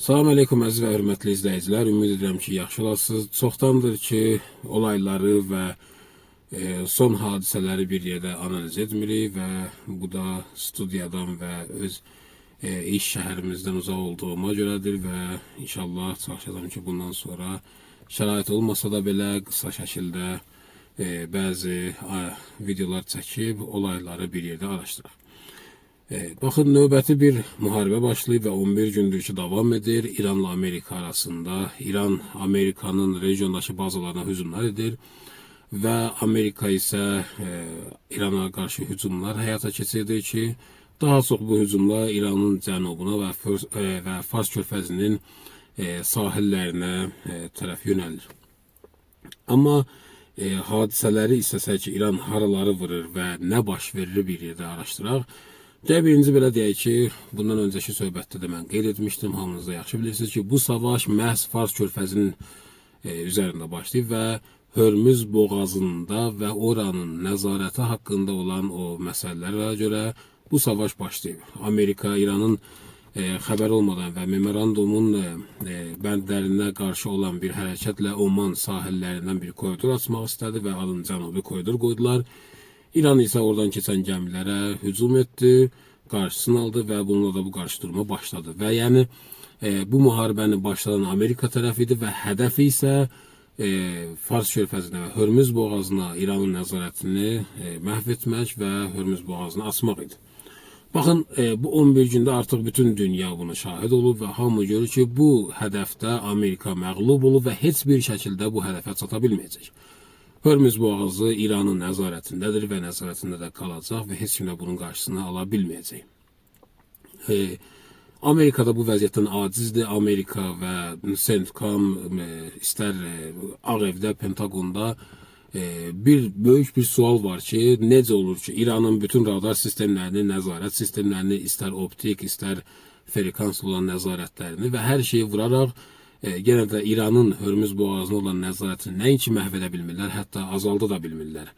Salam aleyküm əziz və hörmətli izləyicilər. Ümid edirəm ki, yaxşılarsınız. Çoxdandır ki, olayları və son hadisələri bir yerdə analiz etmirik və bu da studiyadan və öz iş şəhərimizdən uzaq olduğuma görədir və inşallah çalışacağam ki, bundan sonra şərait olmasa da belə qısa şəkildə bəzi videolar çəkib olayları bir yerdə araşdıraq. Bakın növbəti bir müharibə başlayıb və 11 gündür ki davam edir. İranla Amerika arasında. İran Amerikanın regiondakı bazalarına hücumlar edir və Amerika isə İrana qarşı hücumlar həyata keçirdi ki, daha çox bu hücumlar İranın cənubuna və Fars körfəzinin sahillərinə tərəf yönəlir. Amma hadisələri istəsək ki, İran haraları vurur və nə baş verir bir yerdə araşdıraq. Birinci belə deyək ki, bundan öncəki söhbətdə də mən qeyd etmişdim, hamınız da yaxşı bilirsiniz ki, bu savaş məhz Fars körfəzinin üzərində başlayıb və Hörmüz boğazında və oranın nəzarəti haqqında olan o məsələlərə görə bu savaş başlayıb. Amerika İranın xəbər olmadan və memorandumun bəndlərinə qarşı olan bir hərəkətlə Oman sahillərindən bir koridor açmaq istədi və adını Cənubi koridor qoydular. İran isə oradan keçən gəmilərə hücum etdi, qarşısını aldı və bununla da bu qarşıdurma başladı. Və yəni bu müharibəni başladan Amerika tərəfi idi və hədəfi isə Fars körfəzinə və Hörmüz boğazına İranın nəzarətini məhv etmək və Hörmüz boğazını açmaq idi. Baxın, bu 11 gündə artıq bütün dünya buna şahid olub və hamı görür ki, bu hədəfdə Amerika məğlub olub və heç bir şəkildə bu hədəfə çata bilməyəcək. Hörmüz boğazı İranın nəzarətindədir və nəzarətində də qalacaq və heç kim də bunun qarşısını ala bilməyəcək. Amerika da bu vəziyyətdən acizdir. Amerika və CENTCOM istər Ağ Evdə, Pentagonda böyük bir sual var ki, necə olur ki, İranın bütün radar sistemlərini, nəzarət sistemlərini, istər optik, istər frekanslı olan nəzarətlərini və hər şeyi vuraraq yenə də İranın Hörmüz boğazına olan nəzarətini nəinki məhv edə bilmirlər, hətta azalda da bilmirlər.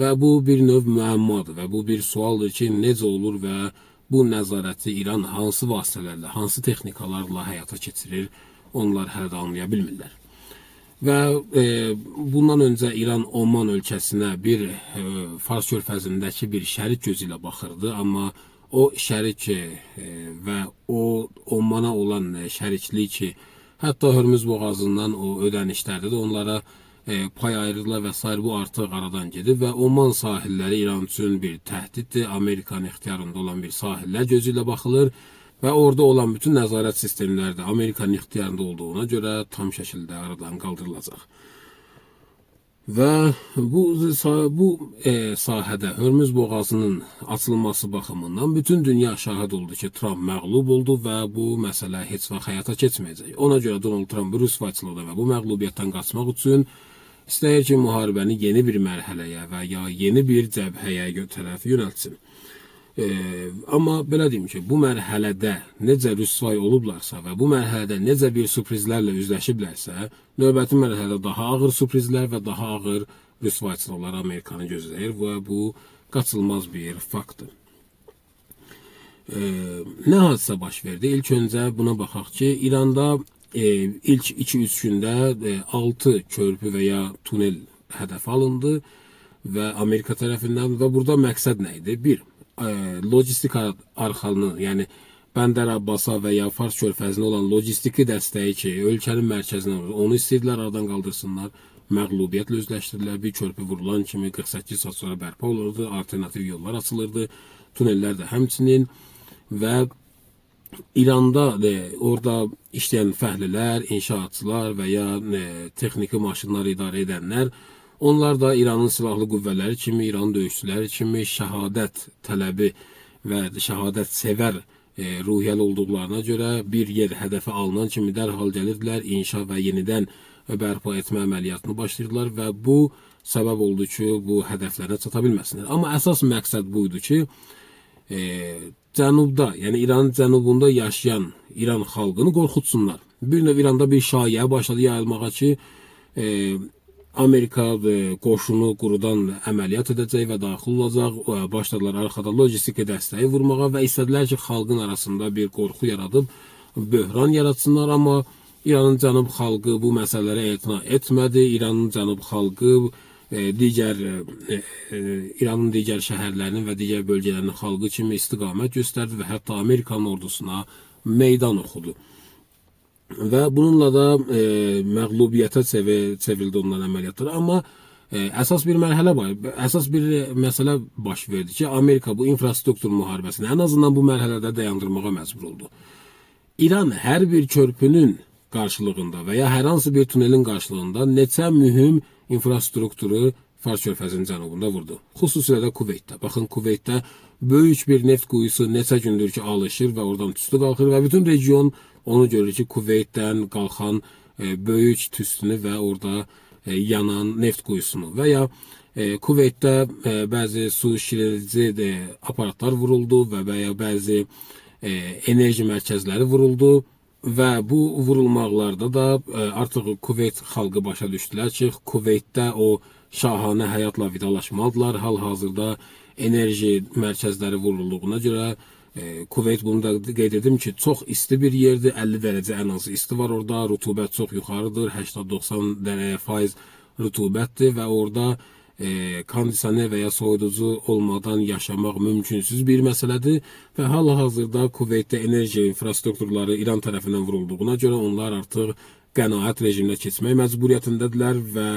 Və bu bir növ müəmmadır və bu bir sualdır ki, necə olur və bu nəzarəti İran hansı vasitələrlə, hansı texnikalarla həyata keçirir, onlar hələ də anlaya bilmirlər. Və bundan öncə İran Oman ölkəsinə bir Fars körfəzindəki bir şərik gözü ilə baxırdı, amma o şərik və o Omana olan şəriklik ki, hətta Hörmüz boğazından o ödənişlərdə də onlara pay ayırırlar və s. Bu artıq aradan gedir və Oman sahilləri İran üçün bir təhdiddir. Amerikanın ixtiyarında olan bir sahillər gözü ilə baxılır və orada olan bütün nəzarət sistemləri də Amerikanın ixtiyarında olduğuna görə tam şəkildə aradan qaldırılacaq. Və bu sahədə Hörmüz boğazının açılması baxımından bütün dünya şahid oldu ki, Trump məğlub oldu və bu məsələ heç vaxt həyata keçməyəcək. Ona görə Donald Trump rüsvayçılıqda və bu məğlubiyyətdən qaçmaq üçün istəyir ki, müharibəni yeni bir mərhələyə və ya yeni bir cəbhəyə tərəf yönəltsin. Amma belə deyim ki, bu mərhələdə necə rüsvay olublarsa və bu mərhələdə necə bir sürprizlərlə üzləşiblərsə, növbəti mərhələdə daha ağır sürprizlər və daha ağır rüsvayçılıqlar Amerikanı gözləyir və bu qaçılmaz bir faktdır. Nə hadisə baş verdi? İlk öncə buna baxaq ki, İranda ilk 2-3 gündə 6 körpü və ya tunel hədəf alındı və Amerika tərəfindən və burada məqsəd nə idi? 1. Lojistik arxalını, yəni Bəndər Abbasa və ya Fars körfəzinə olan lojistiki dəstəyi ki, ölkənin mərkəzinə olur, onu istəyirdilər, aradan qaldırsınlar, məğlubiyyətlə üzləşdirdilər. Bir körpü vurulan kimi 48 saat sonra bərpa olurdu, alternativ yollar açılırdı, tunellər də həmçinin və İranda orada işləyən fəhlilər, inşaatçılar və ya texniki maşınları idarə edənlər, onlar da İranın silahlı qüvvələri kimi, İranın döyüşçüləri kimi şəhadət tələbi və şəhadət sevər ruhiyyəli olduqlarına görə bir yer hədəfə alınan kimi dərhal gəlirdilər, inşa və yenidən bərpa etmə əməliyyatını başlayırdılar və bu səbəb oldu ki, bu hədəflərə çata bilməsinlər. Amma əsas məqsəd buydu ki, cənubda, yəni İranın cənubunda yaşayan İran xalqını qorxutsunlar. Bir növ İranda bir şayiə başladı yayılmağa ki, Amerika qoşunu qurudan əməliyyat edəcək və daxil olacaq. Başladılar arxada lojistik dəstəyi vurmağa və istədilər ki, xalqın arasında bir qorxu yaradıb böhran yaratsınlar, amma İranın cənub xalqı bu məsələlərə etina etmədi. İranın cənub xalqı İranın digər şəhərlərinin və digər bölgələrinin xalqı kimi istiqamət göstərdi və hətta Amerikanın ordusuna meydan oxudu. Və bununla da məğlubiyyətə çevrildi onların əməliyyatları. Amma əsas bir mərhələ var, əsas bir məsələ baş verdi ki, Amerika bu infrastruktur müharibəsini ən azından bu mərhələdə dayandırmağa məcbur oldu. İran hər bir körpünün qarşılığında və ya hər hansı bir tunelin qarşılığında neçə mühüm infrastrukturu Fars körfəzinin cənubunda vurdu. Xüsusilə də Kuveytdə. Baxın, Kuveytdə böyük bir neft quyusu neçə gündür ki alışır və oradan tüstü qalxır və bütün region onu görür ki, Kuveytdən qalxan böyük tüstünü və orada yanan neft quyusunu və ya Kuveytdə bəzi su şirlədici aparatlar vuruldu və ya bəzi enerji mərkəzləri vuruldu və bu vurulmaqlarda da artıq Kuveyt xalqı başa düşdülər ki, Kuveytdə o şahanə həyatla vidalaşmalıdırlar. Hal-hazırda enerji mərkəzləri vurulduğuna görə Kuveyt, bunu da qeyd edim ki, çox isti bir yerdir. 50 dərəcə ən azı isti var orada. Rutubət çox yuxarıdır. 80-90% rutubətdir və orada kondisioner və ya soyuducu olmadan yaşamaq mümkünsüz bir məsələdir. Və hal-hazırda Kuveytdə enerji infrastrukturları İran tərəfindən vurulduğuna görə onlar artıq qənaət rejiminə keçmək məcburiyyətindədirlər və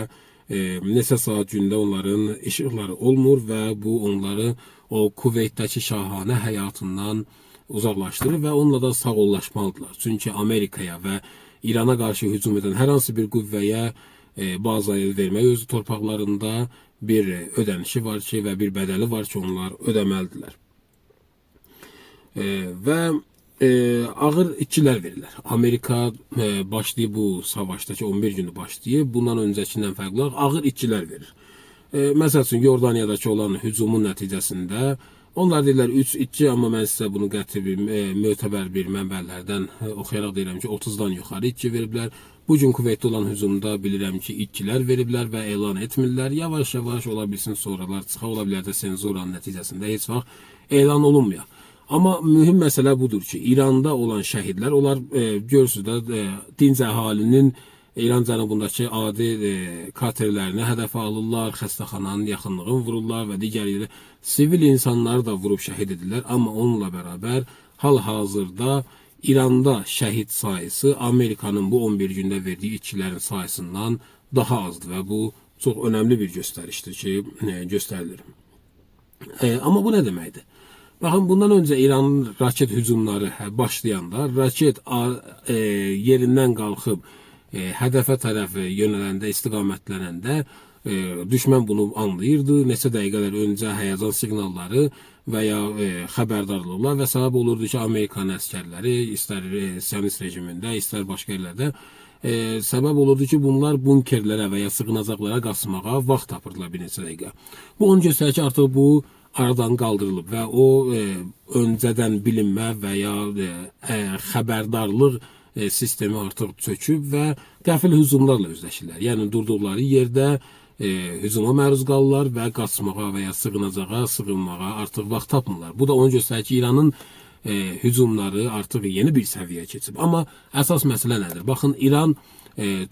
neçə saat gündə onların işıqları olmur və bu onları o Kuveytdəki şahanə həyatından uzaqlaşdırır və onunla da sağollaşmalıdırlar. Çünki Amerikaya və İrana qarşı hücum edən hər hansı bir qüvvəyə bazayı vermək öz torpaqlarında bir ödənişi var ki və bir bədəli var ki, onlar ödəməlidirlər. Və ağır itkilər verirlər. Amerika başlayıb bu savaşdakı 11 günü başlayıb, bundan öncəkindən fərqli olaraq ağır itkilər verir. Məsəl üçün, Yordaniyadakı olan hücumun nəticəsində onlar deyirlər 3 itki, amma mən sizə bunu qəti mötəbər bir mənbələrdən oxuyaraq deyirəm ki, 30-dan yuxarı itki veriblər. Bugün Kuveytdə olan hücumda bilirəm ki, itkilər veriblər və elan etmirlər. Yavaş-yavaş ola bilsin sonralar çıxa, ola bilər də senzuranın nəticəsində heç vaxt elan olunmuyor. Amma mühüm məsələ budur ki, İranda olan şəhidlər, onlar görürsünüz də dinc əhalinin İran cənubundakı adi katerlərini hədəfə alırlar, xəstəxananın yaxınlığını vururlar və digər yerdə sivil insanları da vurub şəhid edirlər. Amma onunla bərabər hal-hazırda İranda şəhid sayısı Amerikanın bu 11 gündə verdiyi itkilərin sayısından daha azdır və bu çox önəmli bir göstərişdir ki, göstərilir. Amma bu nə deməkdir? Baxın, bundan öncə İranın raket hücumları başlayanda, raket yerindən qalxıb hədəfə tərəf yönələndə, istiqamətlənəndə düşmən bunu anlayırdı. Neçə dəqiqələr öncə həyəcan siqnalları və ya xəbərdarlıqlar və səbəb olurdu ki, Amerikan əskərləri istər Siyonist rejimində, istər başqa yerlərdə səbəb olurdu ki, bunlar bunkerlərə və ya sığınacaqlara qaçmağa vaxt tapırdılar bir neçə dəqiqə. Bu onu göstərir ki, artıq bu aradan qaldırılıb və o öncədən bilinmə və ya xəbərdarlıq sistemi artıq çöküb və qəfil hücumlarla üzləşirlər. Yəni durduqları yerdə hücuma məruz qalırlar və qaçmağa və ya sığınmağa artıq vaxt tapmırlar. Bu da onu göstərir ki, İranın hücumları artıq yeni bir səviyyəyə keçib. Amma əsas məsələ nədir? Baxın, İran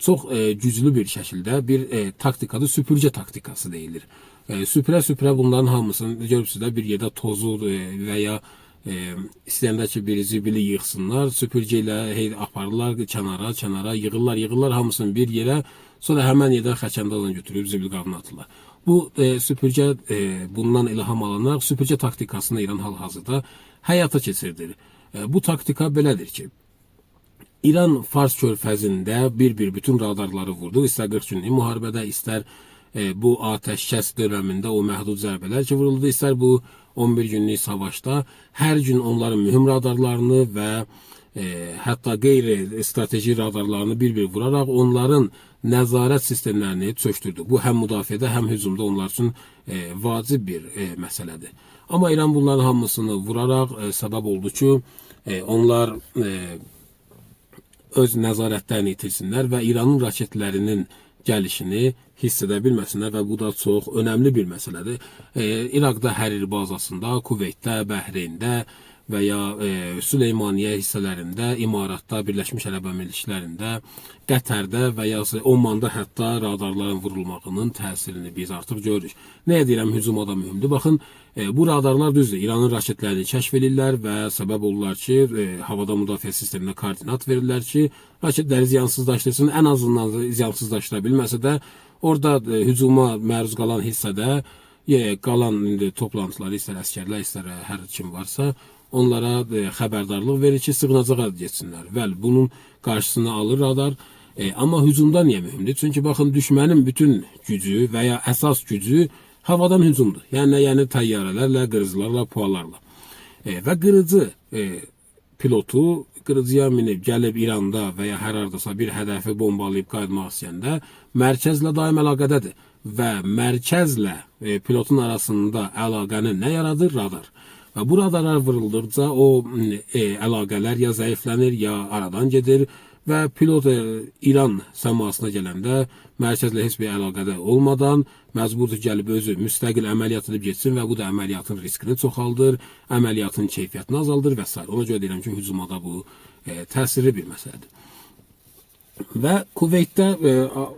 çox güclü bir şəkildə bir taktikadır, süpürgə taktikası deyilir. Süpürə bunların hamısını görürsünüz də bir yerdə tozu və ya istəyəndə ki, bir zibili yığsınlar, süpürgə ilə aparırlar kənara, yığırlar hamısını bir yerə, sonra həmən yerdən xəkəndazla götürüb zibil qabına atırlar. Bu süpürgə bundan ilham alanlar süpürgə taktikasını İran hal-hazırda həyata keçirdir. Bu taktika belədir ki, İran Fars körfəzində bir bütün radarları vurdu. İstər 40 günlük müharibədə, istər bu atəşkəs dövrəmində o məhdud zərbələr ki vuruldu, istər bu 11 günlük savaşda hər gün onların mühüm radarlarını və hətta qeyri-strateji radarlarını bir vuraraq onların nəzarət sistemlərini çökdürdü. Bu həm müdafiədə, həm hücumda onlar üçün vacib bir məsələdir. Amma İran bunların hamısını vuraraq səbəb oldu ki, onlar öz nəzarətlərini itirsinlər və İranın raketlərinin gəlişini hiss edə bilməsinlər və bu da çox önəmli bir məsələdir. İraqda Hərir bazasında, Kuveytdə, Bəhreyndə veya Süleymaniye hissələrində, İmaratda, Birləşmiş Ərəb Əmirliklərində, Qətərdə və ya Omanda hətta radarların vurulmağının təsirini biz artıq görürük. Nəyə deyirəm, hücuma da mühümdür. Baxın, bu radarlar düzdür, İranın raketlərini kəşf edirlər və səbəb olurlar ki, havada müdafiə sisteminə koordinat verirlər ki, raketləri ziyansızlaşdırsın, ən azından ziyansızlaşdıra bilməsə də, orada hücuma məruz qalan hissədə, qalan toplantıları, istər əskərlər, istər hər kim varsa, onlara xəbərdarlıq verir ki, sığınacağa getsinlər. Bəli, bunun qarşısını alır radar. Amma hücumda niyə mühümdür? Çünki baxın, düşmənin bütün gücü və ya əsas gücü havadan hücumdur. Yəni təyyarələrlə, qırıcılarla, pualarla. Və qırıcı pilotu qırıcıya minib gəlib İranda və ya hər hardasa bir hədəfi bombalayıb qayıtmaq istəyəndə mərkəzlə daim əlaqədədir. Və mərkəzlə pilotun arasında əlaqəni nə yaradır? Radar. Və bu radarlar vurulduqca o əlaqələr ya zəiflənir, ya aradan gedir və pilot İran səmasına gələndə mərkəzlə heç bir əlaqədə olmadan məcburdur gəlib özü müstəqil əməliyyat edib getsin və bu da əməliyyatın riskini çoxaldır, əməliyyatın keyfiyyətini azaldır və s. Ona görə deyirəm ki, hücumada bu təsirli bir məsələdir. Və Kuveytdə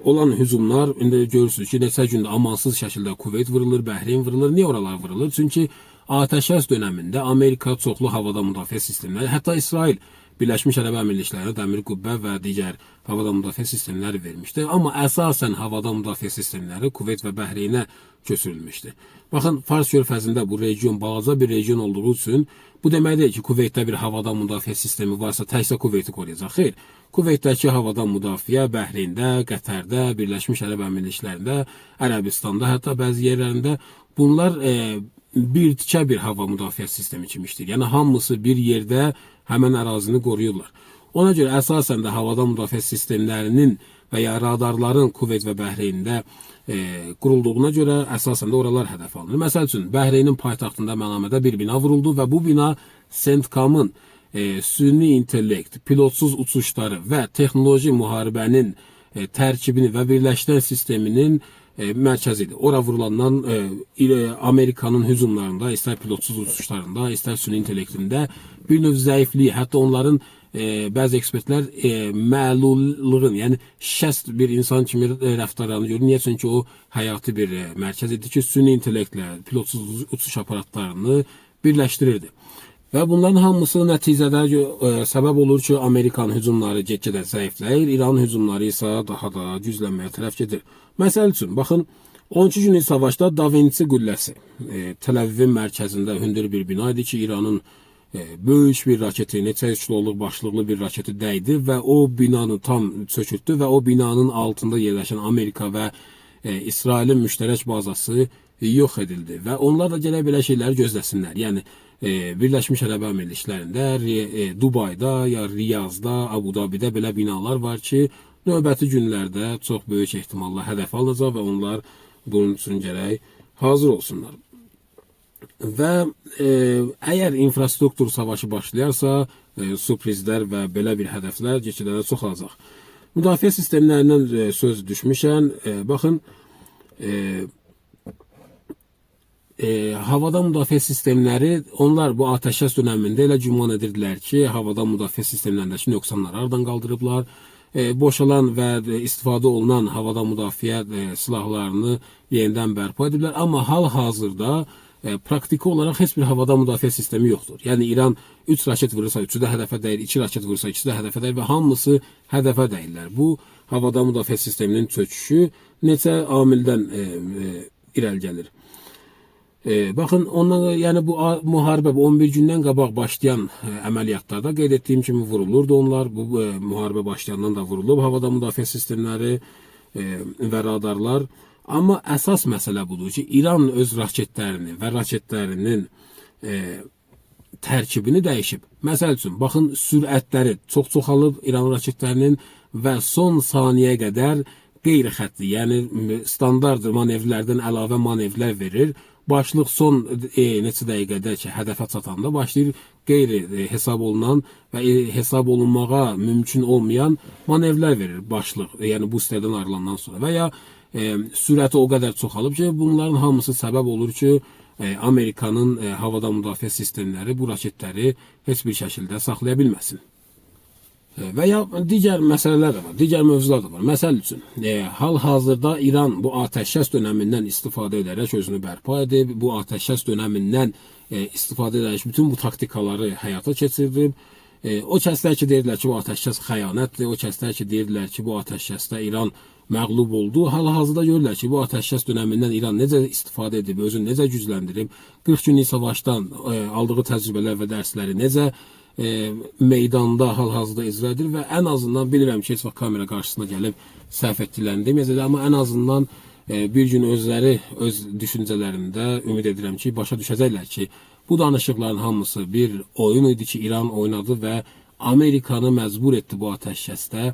olan hücumlar, indi görürsünüz ki, neçə gündə amansız şəkildə Kuveyt vurulur, Bəhreyn vurulur. Niyə oralar vurulur? Çünki atəşkəs dövründə Amerika çoxlu havada müdafiə sistemləri, hətta İsrail Birləşmiş Ərəb Əmirliklərinə dəmir qübbə və digər havada müdafiə sistemləri vermişdi. Amma əsasən havada müdafiə sistemləri Kuveyt və Bəhreynə köçürülmüşdü. Baxın, Fars körfəzində bu region balaca bir region olduğu üçün bu demək deyil ki, Kuveytdə bir havada müdafiə sistemi varsa təkcə Kuveyti qoruyacaq. Xeyr, Kuveytdəki havada müdafiə Bəhreyndə, Qətərdə, Birləşmiş Ərəb Əmirliklərində, Ərəbistanda, hətta bəzi yerlərində bunlar bir tikə bir hava müdafiə sistemi kimişdir. Yəni hamısı bir yerdə həmən ərazini qoruyurlar. Ona görə əsasən də havada müdafiə sistemlərinin və ya radarların Kuveyt və Bəhreyndə qurulduğuna görə əsasən də oralar hədəf alınır. Məsəl üçün, Bəhreynin paytaxtında Mənamədə bir bina vuruldu və bu bina CENTCOM-ın süni intellekt, pilotsuz uçuşları və texnoloji müharibənin tərkibini və birləşdirən sisteminin mərkəzidir. Ora vurulandan Amerikanın hücumlarında, istər pilotsuz uçuşlarında, istər süni intellektində bir növ zəifliyi, hətta onların bəzi ekspertlər məlullığın, yəni şəst bir insan kimi rəftarlarını görür. Niyə? Çünki o həyati bir mərkəz idi ki, süni intellektlə pilotsuz uçuş aparatlarını birləşdirirdi. Və bunların hamısı nəticədə səbəb olur ki, Amerikan hücumları get-gedə zəifləyir, İran hücumları isə daha da güclənməyə tərəf gedir. Məsəl üçün, baxın, 12 günlük savaşda Da Vinci qülləsi Tel Avivin mərkəzində hündür bir bina idi ki, İranın böyük bir raketi, neçə kiloluq başlıqlı bir raketi dəydi və o binanı tam çökürtdü və o binanın altında yerləşən Amerika və İsrailin müştərək bazası yox edildi və onlar da gələk belə şeyləri gözləsinlər. Yəni, Birləşmiş Ərəb Əmirliklərində, Dubayda, ya Riyazda, Abu Dhabidə belə binalar var ki, növbəti günlərdə çox böyük ehtimalla hədəf alınacaq və onlar bunun üçün gərək hazır olsunlar. Və əgər infrastruktur savaşı başlayarsa, sürprizlər və belə bir hədəflər get-gedə çoxalacaq. Müdafiə sistemlərindən söz düşmüşən, baxın, havada müdafiə sistemləri, onlar bu atəşkəs dönəmində elə güman edirdilər ki, havada müdafiə sistemlərindəki nöqsanları aradan qaldırıblar, boşalan və istifadə olunan havada müdafiə silahlarını yenidən bərpa ediblər. Amma hal-hazırda praktiki olaraq heç bir havada müdafiə sistemi yoxdur. Yəni İran 3 raket vurursa 3-ü də hədəfə dəyir, 2 raket vurursa 2-si də hədəfə dəyir və hamısı hədəfə dəyirlər. Bu havada müdafiə sisteminin çöküşü neçə amildən irəli gəlir. Baxın, ondan, yəni bu müharibə 11 gündən qabaq başlayan əməliyyatlarda qeyd etdiyim kimi vurulurdu onlar. Bu müharibə başlayandan da vurulub havada müdafiə sistemləri və radarlar. Amma əsas məsələ budur ki, İran öz raketlərini və raketlərinin tərkibini dəyişib. Məsəl üçün, baxın, sürətləri çox-çoxalıb İran raketlərinin və son saniyəyə qədər qeyri-xəttli, yəni standart manevrlərdən əlavə manevrlər verir. Başlıq son neçə dəqiqədə ki, hədəfə çatanda başlayır qeyri hesab olunan və hesab olunmağa mümkün olmayan manevrlər verir başlıq, yəni boosterdən ayrılandan sonra və ya sürəti o qədər çoxalıb ki, bunların hamısı səbəb olur ki, Amerikanın havada müdafiə sistemləri bu raketləri heç bir şəkildə saxlaya bilməsin. Və ya digər məsələlər də var, digər mövzular da var. Məsəl üçün, hal-hazırda İran bu atəşkəs dönəmindən istifadə edərək özünü bərpa edib, bu atəşkəs dönəmindən istifadə edərək bütün bu taktikaları həyata keçirdib. O kəslər ki, deyirlər ki, bu atəşkəs xəyanətdir, o kəslər ki, deyirlər ki, bu atəşkəsdə İran məğlub oldu. Hal-hazırda görürlər ki, bu atəşkəs dönəmindən İran necə istifadə edib, özünü necə gücləndirib, 40 günlük savaşdan aldığı təcrübələr və dərsləri necə meydanda hal-hazırda icra edir və ən azından bilirəm ki, heç vaxt kamera qarşısına gəlib səhv etdiklərini deməyəcəklər, amma ən azından bir gün özləri öz düşüncələrində ümid edirəm ki, başa düşəcəklər ki, bu danışıqların hamısı bir oyun idi ki, İran oynadı və Amerikanı məcbur etdi bu atəşkəsdə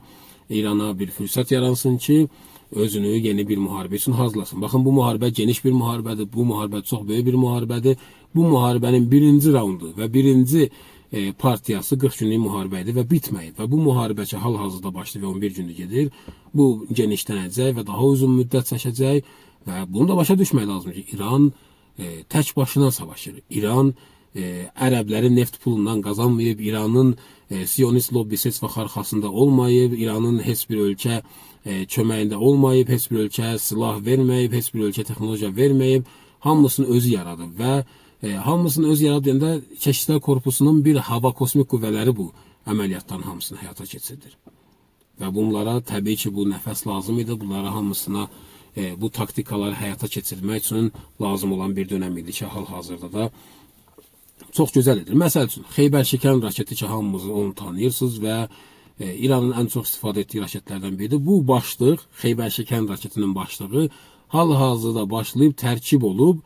İrana bir fürsət yaransın ki, özünü yeni bir müharibə üçün hazırlasın. Baxın, bu müharibə geniş bir müharibədir, bu müharibə çox böyük bir müharibədir. Bu müharibənin birinci raundu və birinci partiyası 40 günlük müharibə idi və bitməyib. Və bu müharibə ki, hal-hazırda başlayıb 11 gündür gedir, bu genişlənəcək və daha uzun müddət çəkəcək və bunu da başa düşmək lazımdır ki, İran tək başına savaşır. İran ərəblərin neft pulundan qazanmayıb, İranın Siyonist lobbisi heç vaxt arxasında olmayıb, İranın heç bir ölkə köməyində olmayıb, heç bir ölkə silah verməyib, heç bir ölkə texnologiya verməyib, hamısını özü yaradıb və hamısını öz yaradığında Keşikçilər Korpusunun bir hava kosmik qüvvələri bu əməliyyatların hamısını həyata keçirdir. Və bunlara təbii ki, bu nəfəs lazım idi. Bunlara hamısına bu taktikaları həyata keçirmək üçün lazım olan bir dönəm idi ki, hal-hazırda da çox gözəl edir. Məsəl üçün, Xeybər Şikan raketi ki, hamımız onu tanıyırsınız və İranın ən çox istifadə etdiyi raketlərdən biridir. Bu başlıq, Xeybər Şikan raketinin başlığı hal-hazırda başlayıb tərkib olub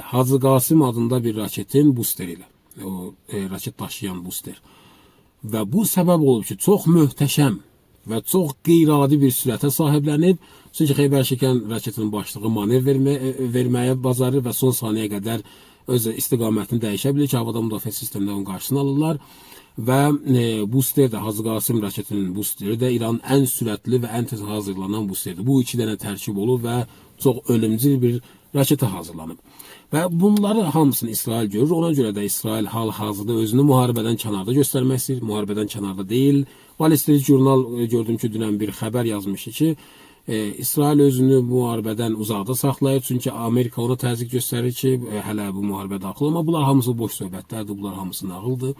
Hacı Qasım adında bir raketin boosteri ilə, o raket daşıyan booster. Və bu səbəb olub ki, çox möhtəşəm və çox qeyri-adi bir sürətə sahiblənib. Çünki Xeybər Şikan raketinin başlığı manevr verməyə bacarır və son saniyəyə qədər öz istiqamətini dəyişə bilir ki, havada müdafiə sistemində onun qarşısını alırlar. Və booster də, Hacı Qasım raketinin boosteri də İranın ən sürətli və ən tez hazırlanan boosterdir. Bu iki dənə tərkib olub və çox ölümcül bir raketə hazırlanıb. Və bunları hamısını İsrail görür. Ona görə də İsrail hal-hazırda özünü müharibədən kənarda göstərmək istəyir. Müharibədən kənarda deyil. Wall Street Journal gördüm ki, dünən bir xəbər yazmışdı ki, İsrail özünü müharibədən uzaqda saxlayır. Çünki Amerika ona təzyiq göstərir ki, hələ bu müharibə daxil olma. Bunlar hamısı boş söhbətlərdir, bunlar hamısı nağıldır.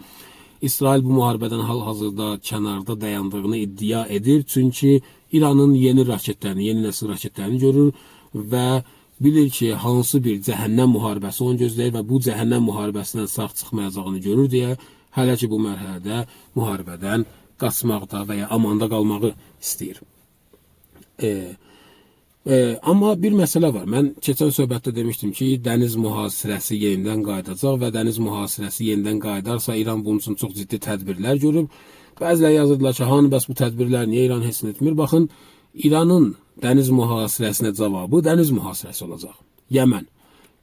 İsrail bu müharibədən hal-hazırda kənarda dayandığını iddia edir. Çünki İranın yeni raketlərini, yeni nəsil raketlərini görür və bilir ki, hansı bir cəhənnəm müharibəsi onu gözləyir və bu cəhənnəm müharibəsindən sağ çıxmayacağını görür deyə hələ ki bu mərhələdə müharibədən qaçmaqda və ya amanda qalmağı istəyir. Amma bir məsələ var. Mən keçən söhbətdə demişdim ki, dəniz mühasirəsi yenidən qayıdacaq və dəniz mühasirəsi yenidən qayıdarsa İran bunun üçün çox ciddi tədbirlər görüb. Bəziləri yazırdılar ki, hani bəs bu tədbirlər niyə İran heç etmir? Baxın, İranın dəniz mühasirəsinə cavabı dəniz mühasirəsi olacaq. Yəmən.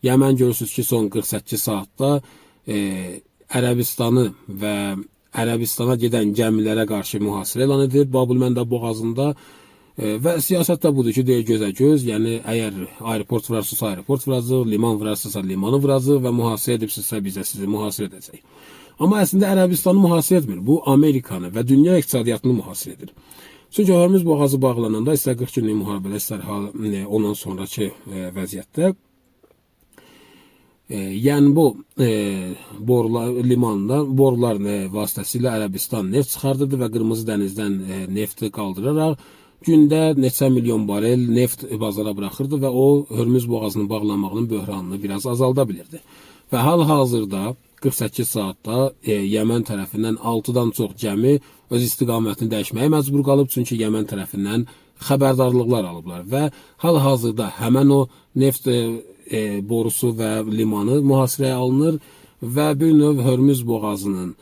Yəmən görürsünüz ki, son 48 saatda Ərəbistanı və Ərəbistana gedən gəmilərə qarşı mühasirə elan edir. Babülməndəb boğazında və siyasət də budur ki, deyir gözə-göz, yəni əgər aeroport vurarsa aeroport vuracaq, liman vurarsa limanı vuracaq və mühasirə edibsizsə bizə sizi mühasirə edəcək. Amma əslində Ərəbistanı mühasirə etmir. Bu Amerikanı və dünya iqtisadiyyatını mühasirə edir. Çünki Hörmüz boğazı bağlananda, istər 40 günlük müharibədə, istər ondan sonraki vəziyyətdə, yəni bu borular vasitəsilə Ərəbistan neft çıxardırdı və Qırmızı dənizdən nefti qaldıraraq gündə neçə milyon barel neft bazara buraxırdı və o Hörmüz boğazının bağlanmağının böhranını biraz azalda bilirdi. Və hal-hazırda 48 saatda Yəmən tərəfindən 6-dan çox gəmi öz istiqamətini dəyişməyə məcbur qalıb, çünki Yəmən tərəfindən xəbərdarlıqlar alıblar və hal-hazırda həmən o neft borusu və limanı mühasirəyə alınır və bir növ Hörmüz boğazının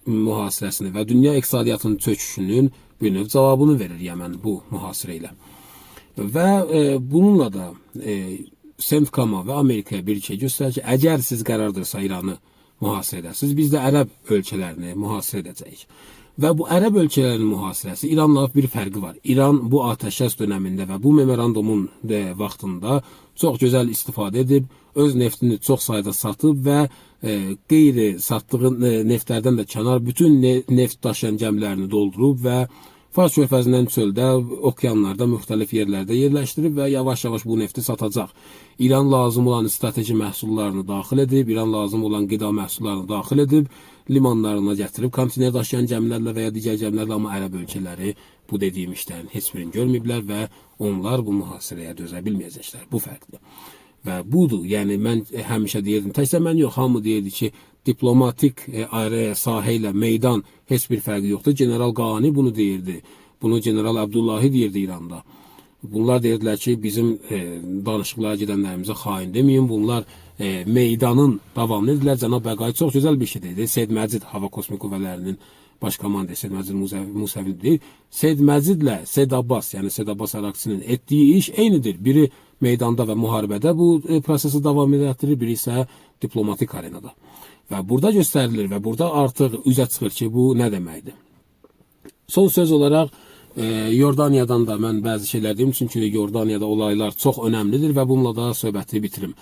mühasirəsini və dünya iqtisadiyyatının çöküşünün bir növ cavabını verir Yəmən bu mühasirə ilə. Və bununla da Sentkama və Amerikaya bir şey göstərir ki, əgər siz qərardırsa İranı mühasirə edəsiniz, biz də ərəb ölkələrini mühasirə edəcəyik. Və bu ərəb ölkələrinin mühasirəsi İranla bir fərqi var. İran bu atəşkəs dövründə və bu memorandumun vaxtında çox gözəl istifadə edib, öz neftini çox sayda satıb və qeyri satdığı neftlərdən də kənar bütün neft daşıyan gəmilərini doldurub və Fars körfəzindən çöldə, okeanlarda, müxtəlif yerlərdə yerləşdirib və yavaş-yavaş bu nefti satacaq. İran lazım olan strateji məhsullarını daxil edib, İran lazım olan qida məhsullarını daxil edib, limanlarına gətirib, konteyner daşıyan gəmilərlə və ya digər gəmilərlə, amma ərəb ölkələri bu dediyim işlərin heç birini görməyiblər və onlar bu mühasirəyə dözə bilməyəcəklər. Bu fərqdir. Və budur, yəni mən həmişə deyirdim, təkcə mən yox, hamı deyirdi ki, diplomatik sahə ilə meydan heç bir fərqi yoxdur. General Qani bunu deyirdi. Bunu General Abdullahi deyirdi İranda. Bunlar deyirdilər ki, bizim danışıqlara gedənlərimizə xain deməyin. Bunlar meydanın davamını edirlər. Cənab Bəqai çox gözəl bir şey dedi. Seyd Məcid Hava Kosmik Qüvvələrinin baş komandiri Seyd Məcid Musəvi deyir. Seyd Məcidlə Seyd Abbas, yəni Seyd Abbas Əraksinin etdiyi iş eynidir. Biri meydanda və müharibədə bu prosesi davam etdirir, biri isə diplomatik arenada. Və burada göstərilir və burada artıq üzə çıxır ki, bu nə deməkdir. Son söz olaraq Yordaniyadan da mən bəzi şeylər deyim, çünki Yordaniyada olaylar çox önəmlidir və bununla da söhbəti bitirim.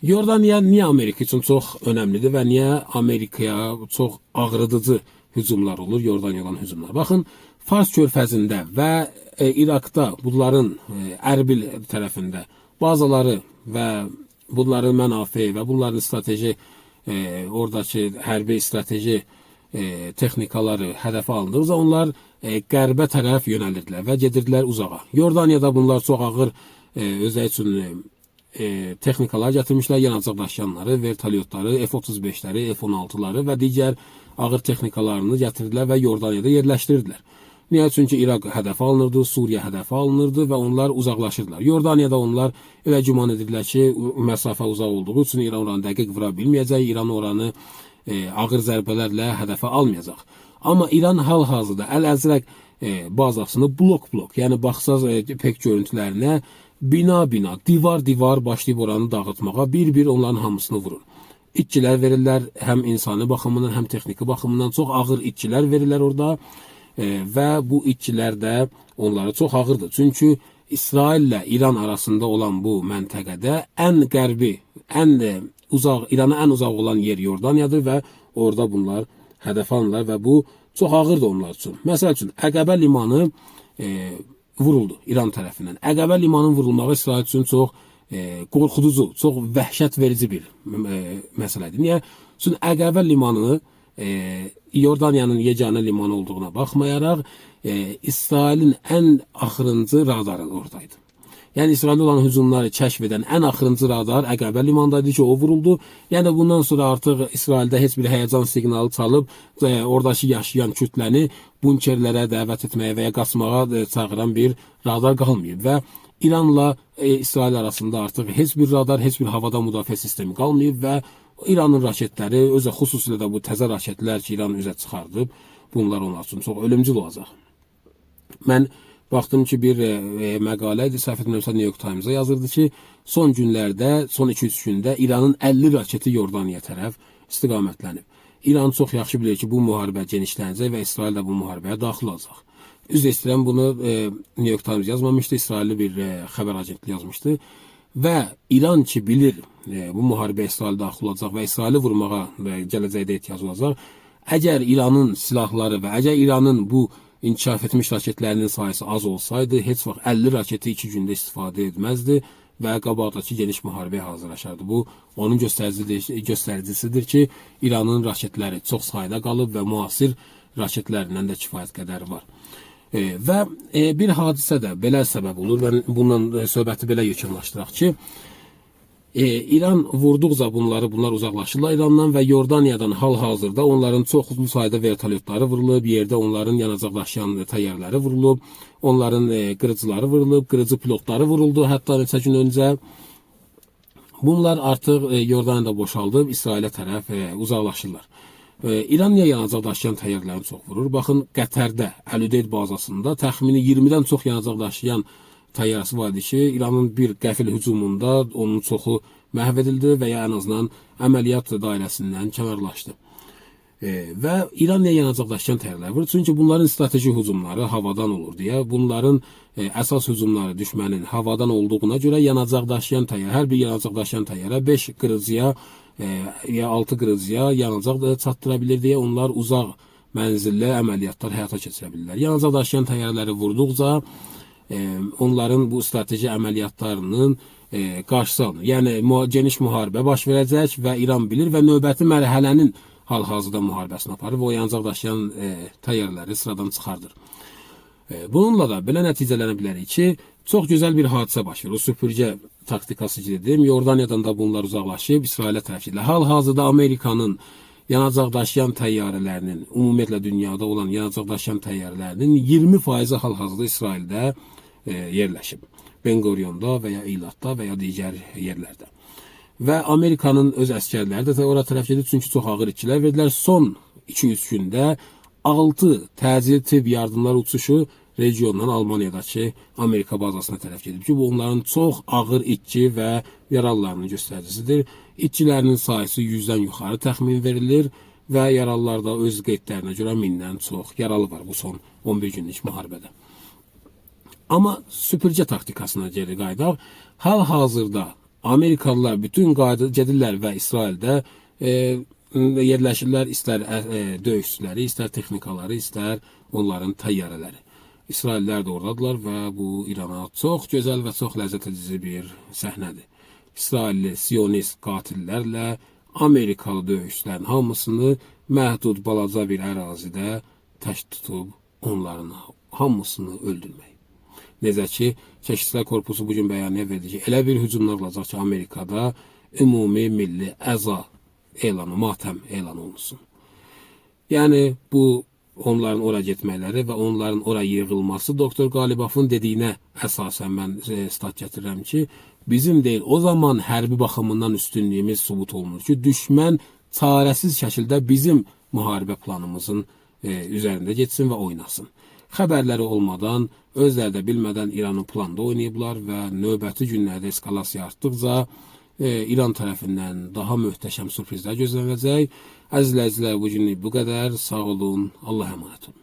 Yordaniya niyə Amerika üçün çox önəmlidir və niyə Amerikaya çox ağrıdıcı hücumlar olur, Yordaniya olan hücumlar? Baxın, Fars körfəzində və İraqda bunların Ərbil tərəfində bazaları və bunların mənafeyi və bunların strateji oradakı hərbi strateji texnikaları hədəfə alındıqca onlar qərbə tərəf yönəlirdilər və gedirdilər uzağa. Yordaniyada bunlar çox ağır özləri üçün texnikalar gətirmişlər, yanacaq daşıyanları, vertolyotları, F-35'ləri, F-16'ları və digər ağır texnikalarını gətirdilər və Yordaniyada yerləşdirdilər. Niyə? Çünki İraq hədəfə alınırdı, Suriya hədəfə alınırdı və onlar uzaqlaşırdılar. Yordaniyada onlar elə güman edirlər ki, məsafə uzaq olduğu üçün İran oranı dəqiq vura bilməyəcək, İran oranı ağır zərbələrlə hədəfə almayacaq. Amma İran hal-hazırda Əl-Əzrəq bazasını blok-blok, yəni baxsaz pek görüntülərinə bina-bina, divar-divar başlayıb oranı dağıtmağa, bir-bir onların hamısını vurur. İtkilər verirlər, həm insani baxımından, həm texniki baxımından çox ağır itkilər verirlər orada. Və bu itkilər də onlara çox ağırdır. Çünki İsrail ilə İran arasında olan bu məntəqədə ən qərbi, ən uzaq, İrana ən uzaq olan yer Yordaniyadır və orada bunlar hədəf alırlar və bu çox ağırdır onlar üçün. Məsəl üçün, Əqəbə limanı vuruldu İran tərəfindən. Əqəbə limanının vurulmağı İsrail üçün çox qorxuducu, çox vəhşət verici bir məsələdir. Niyə? Çünki Əqəbə limanı Yordaniyanın yeganə limanı olduğuna baxmayaraq İsrailin ən axırıncı radarı oradaydı. Yəni İsraildə olan hücumları kəşf edən ən axırıncı radar Əqəbə limandaydı ki, o vuruldu. Yəni bundan sonra artıq İsraildə heç bir həyəcan siqnalı çalıb oradakı yaşayan kütləni bunkerlərə dəvət etməyə və ya qaçmağa çağıran bir radar qalmayıb və İranla İsrail arasında artıq heç bir radar, heç bir havada müdafiə sistemi qalmayıb və İranın raketləri, özə xüsusilə də bu təzə raketlər ki, İran üzə çıxardıb, bunlar onlar üçün çox ölümcül olacaq. Mən baxdım ki, bir məqalə idi, səhv etmirəmsə New York Times-a yazırdı ki, son günlərdə, son 2-3 gündə İranın 50 raketi Yordaniya tərəf istiqamətlənib. İran çox yaxşı bilir ki, bu müharibə genişlənəcək və İsrail də bu müharibəyə daxil olacaq. Üzr istəyirəm, bunu New York Times yazmamışdı, İsrailli bir xəbər agentliyi yazmışdı. Və İran ki bilir bu müharibə İsrail daxil olacaq və İsraili vurmağa gələcəkdə ehtiyac olacaq. Əgər İranın silahları və əgər İranın bu inkişaf etmiş raketlərinin sayısı az olsaydı, heç vaxt 50 raketi 2 gündə istifadə etməzdi və qabaqdakı geniş müharibəyə hazırlaşardı. Bu onun göstəricisidir ki, İranın raketləri çox sayda qalıb və müasir raketlərindən də kifayət qədər var. Və bir hadisə də belə səbəb olur. Mən bundan söhbəti belə yekunlaşdıraq ki, İran vurduqca bunlar uzaqlaşırlar İrandan və Yordaniyadan hal-hazırda onların çoxlu sayda vertolyotları vurulub, yerdə onların yanacaq daşıyan təyyarələri vurulub, onların qırıcıları vurulub, qırıcı pilotları vuruldu hətta neçə gün öncə. Bunlar artıq Yordaniyada boşaldıb İsrailə tərəf uzaqlaşırlar. İran niyə yanacaq daşıyan təyyarələrini çox vurur? Baxın, Qətərdə, Əl-Udeyd bazasında təxmini 20-dən çox yanacaq daşıyan təyyarəsi var idi ki, İranın bir qəfil hücumunda onun çoxu məhv edildi və ya ən azından əməliyyat dairəsindən kənarlaşdı. Və İran niyə yanacaq daşıyan təyyarələr vurur? Çünki bunların strateji hücumları havadan olur deyə. Bunların əsas hücumları düşmənin havadan olduğuna görə yanacaq daşıyan təyyarə, hər bir yanacaq daşıyan təyyarə 5 qırıcıya ya 6 qırıcıya yanacaq da çatdıra bilir deyə onlar uzaq mənzilli əməliyyatlar həyata keçirə bilirlər. Yanacaq daşıyan təyyarələri vurduqca onların bu strateji əməliyyatlarının qarşısı alınır. Yəni geniş müharibə baş verəcək və İran bilir və növbəti mərhələnin hal-hazırda müharibəsini aparır və o yanacaq daşıyan təyyarələri sıradan çıxardır. Bununla da belə nəticələnə bilərik ki, çox gözəl bir hadisə baş verir. O süpürgə taktikası dedim. Yordaniyadan da bunlar uzaqlaşıb İsrailə tərəf edirlər. Hal-hazırda Amerikanın yanacaq daşıyan təyyarələrinin, ümumiyyətlə dünyada olan yanacaq daşıyan təyyarələrinin 20% hal-hazırda İsraildə yerləşib. Ben Gurion'da və ya Eilatda və ya digər yerlərdə. Və Amerikanın öz əskərləri də ora tərəf gedir, çünki çox ağır itkilər verdilər. Son 2-3 gündə 6 təcili tibb yardımlar uçuşu regiondan Almaniyadakı Amerika bazasına tərəf gedib ki, bu onların çox ağır itki və yaralılarının göstəricisidir. İtkilərinin sayısı 100-dən yuxarı təxmin verilir və yaralılarda öz qeydlərinə görə 1000-dən çox yaralı var bu son 11 günlük müharibədə. Amma süpürgə taktikasına geri qayıdaq. Hal-hazırda Amerikalılar bütün gedirlər və İsraildə yerləşirlər, istər döyüşçüləri, istər texnikaları, istər onların təyyarələri. İsraillər də oradadılar və bu İrana çox gözəl və çox ləzzət edici bir səhnədir. İsrailli siyonist qatillərlə Amerikalı döyüşçülərin hamısını məhdud balaca bir ərazidə tək tutub onların hamısını öldürmək. Necə ki, Keşikçilər Korpusu bugün bəyanıya verdi ki, elə bir hücumlar olacaq ki, Amerikada ümumi milli əza elanı, matəm elan olunsun. Yəni, bu onların ora getmələri və onların ora yığılması Doktor Qalibafın dediyinə əsasən mən stat gətirirəm ki, bizim deyil, o zaman hərbi baxımından üstünlüyümüz sübut olunur ki, düşmən çarəsiz şəkildə bizim müharibə planımızın üzərində getsin və oynasın. Xəbərləri olmadan, özləri də bilmədən İranın planında oynayıblar və növbəti günlərdə eskalasiya artdıqca İran tərəfindən daha möhtəşəm sürprizlər gözləniləcək. Əzizləyicilər, bu günlük bu qədər. Sağ olun, Allah'a emanet olun.